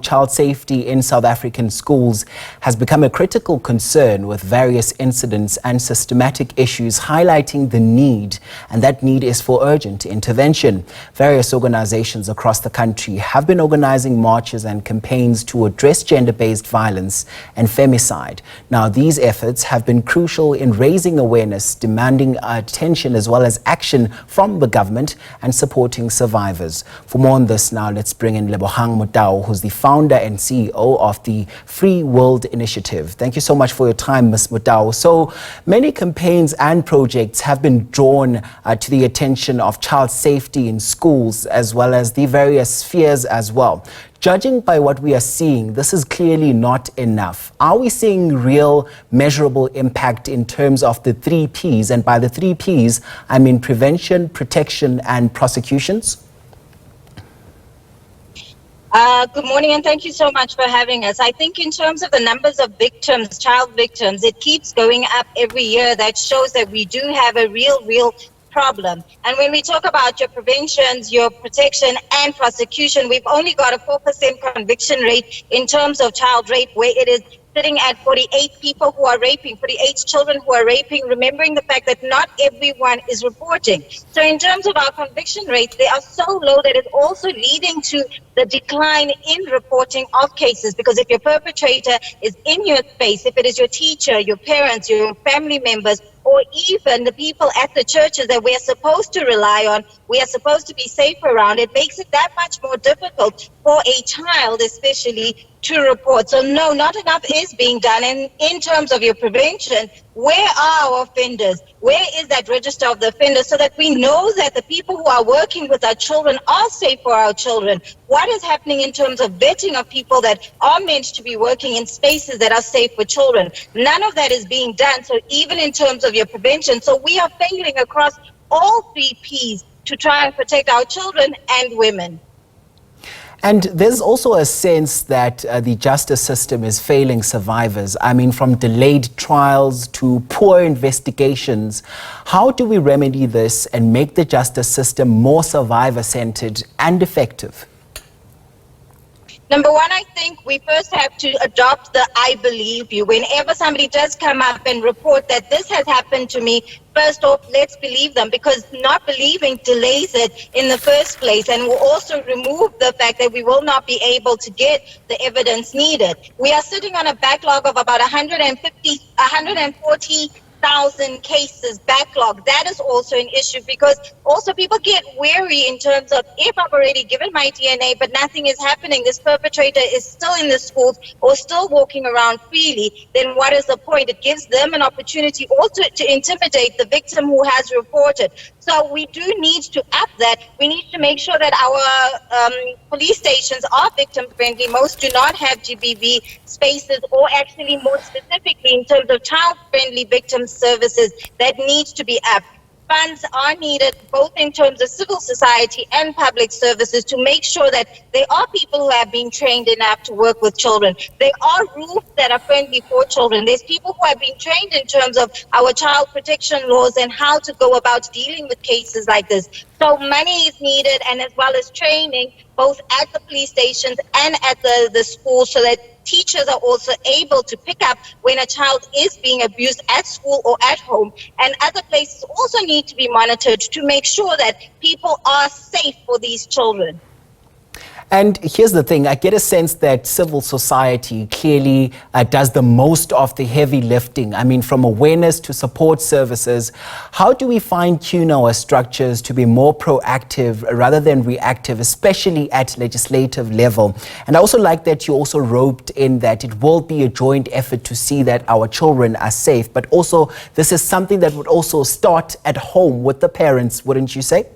child safety in South African schools has become a critical concern, with various incidents and systematic issues highlighting the need, and that need is for urgent intervention. Various organizations across the country have been organizing marches and campaigns to address gender-based violence and femicide. Now, these efforts have been crucial in raising awareness, demanding attention as well as action from the government, and supporting survivors. For more on this now, let's bring in Lebogang Motau, who's the founder and CEO of the Free World Initiative. Thank you so much for your time, Ms. Motau. So many campaigns and projects have been drawn to the attention of child safety in schools, as well as the various spheres as well. Judging by what we are seeing, this is clearly not enough. Are we seeing real measurable impact in terms of the 3 Ps? And by the 3 Ps, I mean prevention, protection, and prosecutions? Good morning, and thank you so much for having us. I think in terms of the numbers of victims, child victims, it keeps going up every year. That shows that we do have a real problem. And when we talk about your preventions, your protection and prosecution, we've only got a 4% conviction rate in terms of child rape, where it is sitting at 48 people who are raping, 48 children who are raping, remembering the fact that not everyone is reporting. So in terms of our conviction rates, they are so low that it's also leading to the decline in reporting of cases, because if your perpetrator is in your space, if it is your teacher, your parents, your family members, or even the people at the churches that we are supposed to rely on, we are supposed to be safe around, it makes it that much more difficult for a child especially to report. So no, not enough is being done. And in terms of your prevention, where are our offenders? Where is that register of the offenders, so that we know that the people who are working with our children are safe for our children? What is happening in terms of vetting of people that are meant to be working in spaces that are safe for children? None of that is being done. So even in terms of your prevention, so we are failing across all 3 Ps to try and protect our children and women. And there's also a sense that the justice system is failing survivors. I mean, from delayed trials to poor investigations. How do we remedy this and make the justice system more survivor-centered and effective? Number one, I think we first have to adopt the I believe you. Whenever somebody does come up and report that this has happened to me, first off, let's believe them, because not believing delays it in the first place, and will also remove the fact that we will not be able to get the evidence needed. We are sitting on a backlog of about 140,000 cases backlog. That is also an issue, because also people get wary in terms of, if I've already given my DNA but nothing is happening, this perpetrator is still in the schools or still walking around freely, then what is the point? It gives them an opportunity also to intimidate the victim who has reported. So we do need to up that. We need to make sure that our police stations are victim friendly. Most do not have GBV spaces, or actually more specifically in terms of child friendly victim services that needs to be upped. Funds are needed both in terms of civil society and public services to make sure that there are people who have been trained enough to work with children. There are rules that are friendly for children. There's people who have been trained in terms of our child protection laws and how to go about dealing with cases like this. So money is needed, and as well as training both at the police stations and at the schools, so that teachers are also able to pick up when a child is being abused at school or at home. And other places also need to be monitored to make sure that people are safe for these children. And here's the thing, I get a sense that civil society clearly does the most of the heavy lifting. I mean, from awareness to support services. How do we fine-tune our structures to be more proactive rather than reactive, especially at legislative level? And I also like that you also roped in that it will be a joint effort to see that our children are safe, but also this is something that would also start at home with the parents, wouldn't you say?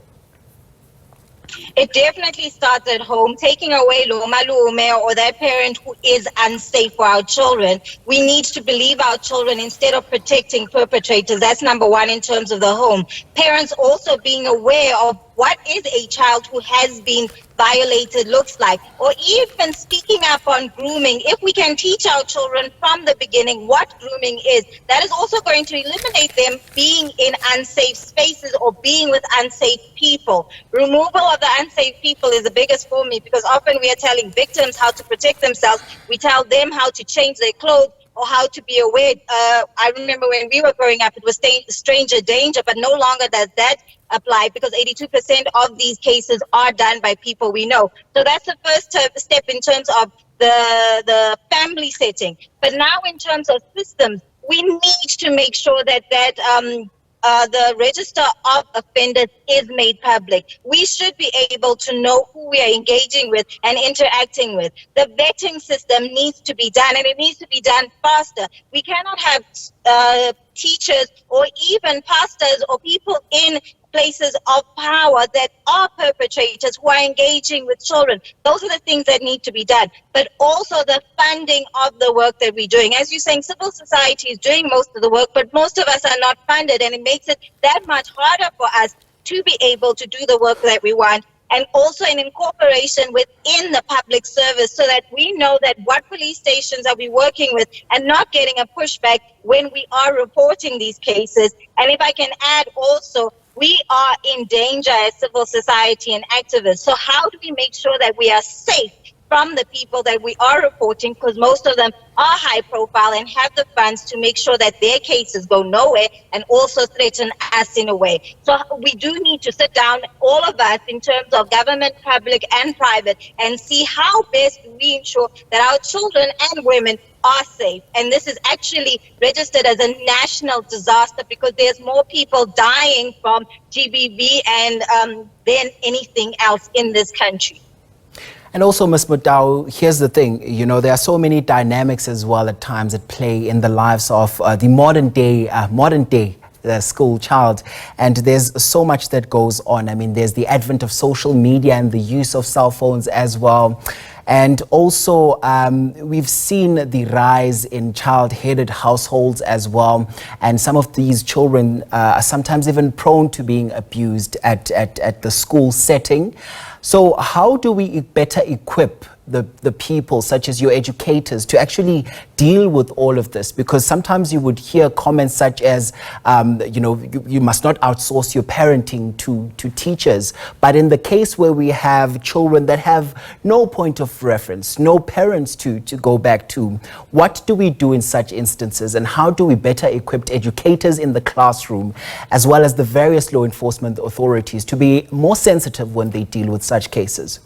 It definitely starts at home, taking away lo malume or that parent who is unsafe for our children. We need to believe our children instead of protecting perpetrators. That's number one in terms of the home. Parents also being aware of what is a child who has been violated looks like, or even speaking up on grooming. If we can teach our children from the beginning what grooming is, that is also going to eliminate them being in unsafe spaces or being with unsafe people. Removal of the unsafe people is the biggest for me, because often we are telling victims how to protect themselves. We tell them how to change their clothes or how to be aware. I remember when we were growing up, it was stranger danger, but no longer does that apply, because 82% of these cases are done by people we know. So that's the first step in terms of the family setting. But now in terms of systems, we need to make sure that the register of offenders is made public. We should be able to know who we are engaging with and interacting with. The vetting system needs to be done, and it needs to be done faster. We cannot have teachers or even pastors or people in places of power that are perpetrators who are engaging with children. Those are the things that need to be done. But also the funding of the work that we're doing. As you're saying, civil society is doing most of the work, but most of us are not funded, and it makes it that much harder for us to be able to do the work that we want. And also an incorporation within the public service, so that we know that what police stations are we working with and not getting a pushback when we are reporting these cases. And if I can add also, we are in danger as civil society and activists. So how do we make sure that we are safe from the people that we are reporting, because most of them are high profile and have the funds to make sure that their cases go nowhere and also threaten us in a way. So we do need to sit down, all of us, in terms of government, public and private, and see how best do we ensure that our children and women are safe. And this is actually registered as a national disaster, because there's more people dying from GBV and than anything else in this country. And also, Ms. Motau, here's the thing, you know, there are so many dynamics as well at times at play in the lives of the modern day school child, and there's so much that goes on. I mean, there's the advent of social media and the use of cell phones as well. And also, we've seen the rise in child-headed households as well. And some of these children are sometimes even prone to being abused at the school setting. So how do we better equip the people, such as your educators, to actually deal with all of this? Because sometimes you would hear comments such as, you know, you must not outsource your parenting to teachers. But in the case where we have children that have no point of reference, no parents to go back to, what do we do in such instances? And how do we better equip educators in the classroom, as well as the various law enforcement authorities, to be more sensitive when they deal with such cases?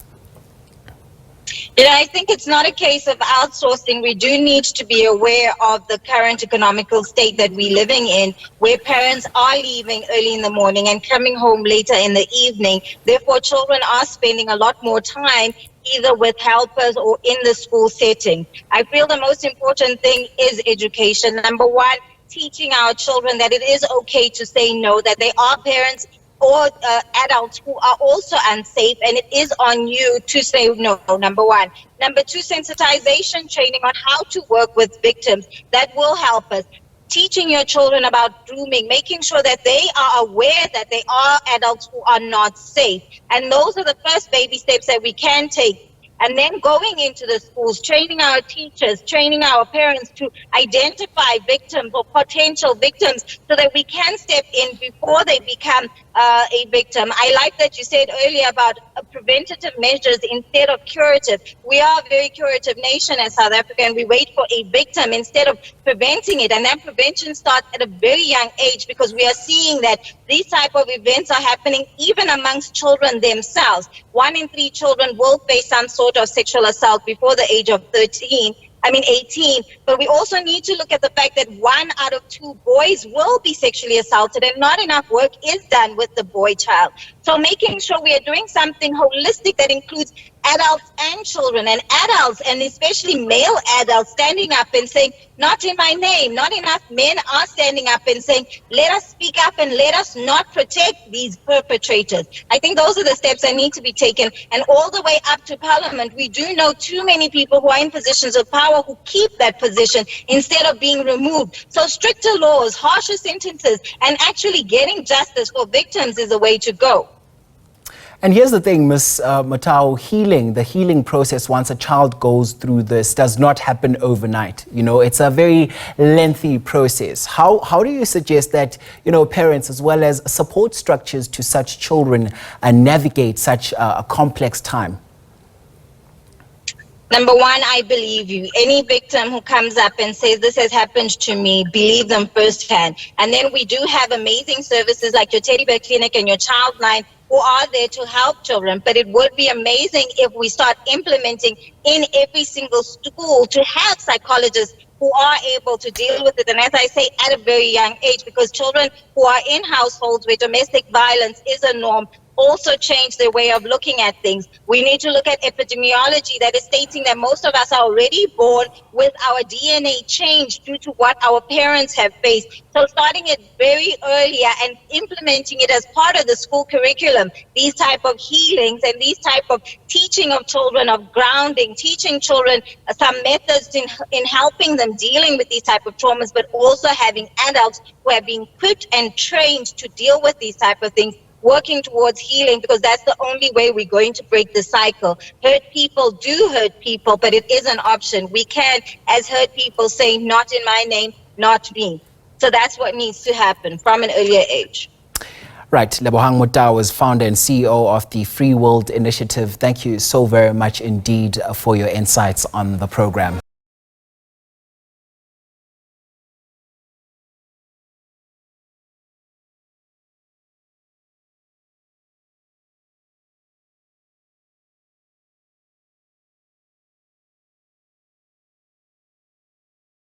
You know, I think it's not a case of outsourcing. We do need to be aware of the current economical state that we're living in, where parents are leaving early in the morning and coming home later in the evening. Therefore, children are spending a lot more time either with helpers or in the school setting. I feel the most important thing is education. Number one, teaching our children that it is okay to say no, that they are parents or adults who are also unsafe, and it is on you to say no, number one. Number two, sensitization training on how to work with victims. That will help us. Teaching your children about grooming, making sure that they are aware that they are adults who are not safe. And those are the first baby steps that we can take. And then going into the schools, training our teachers, training our parents to identify victims or potential victims, so that we can step in before they become a victim. I like that you said earlier about preventative measures instead of curative. We are a very curative nation as South Africa, and we wait for a victim instead of preventing it. And that prevention starts at a very young age, because we are seeing that these type of events are happening even amongst children themselves. 1 in 3 children will face some sort of sexual assault before the age of 18. But we also need to look at the fact that 1 out of 2 boys will be sexually assaulted, and not enough work is done with the boy child. So making sure we are doing something holistic that includes adults and children, and adults, and especially male adults, standing up and saying, not in my name. Not enough men are standing up and saying, let us speak up and let us not protect these perpetrators. I think those are the steps that need to be taken. And all the way up to Parliament, we do know too many people who are in positions of power who keep that position instead of being removed. So stricter laws, harsher sentences, and actually getting justice for victims is the way to go. And here's the thing, Ms. Motau, the healing process once a child goes through this does not happen overnight. You know, it's a very lengthy process. How do you suggest that, you know, parents as well as support structures to such children navigate such a complex time? Number one, I believe you. Any victim who comes up and says this has happened to me, believe them firsthand. And then we do have amazing services like your teddy bear clinic and your child line who are there to help children. But it would be amazing if we start implementing in every single school to have psychologists who are able to deal with it. And as I say, at a very young age, because children who are in households where domestic violence is a norm also change their way of looking at things. We need to look at epidemiology that is stating that most of us are already born with our DNA changed due to what our parents have faced. So starting it very earlier and implementing it as part of the school curriculum, these type of healings and these type of teaching of children, of grounding, teaching children some methods in helping them dealing with these type of traumas, but also having adults who have been equipped and trained to deal with these type of things, working towards healing, because that's the only way we're going to break the cycle. Hurt people do hurt people, but it is an option. We can, as hurt people, say, not in my name, not me. So that's what needs to happen from an earlier age. Right. Lebogang Motau is founder and CEO of the Free World Initiative. Thank you so very much indeed for your insights on the program.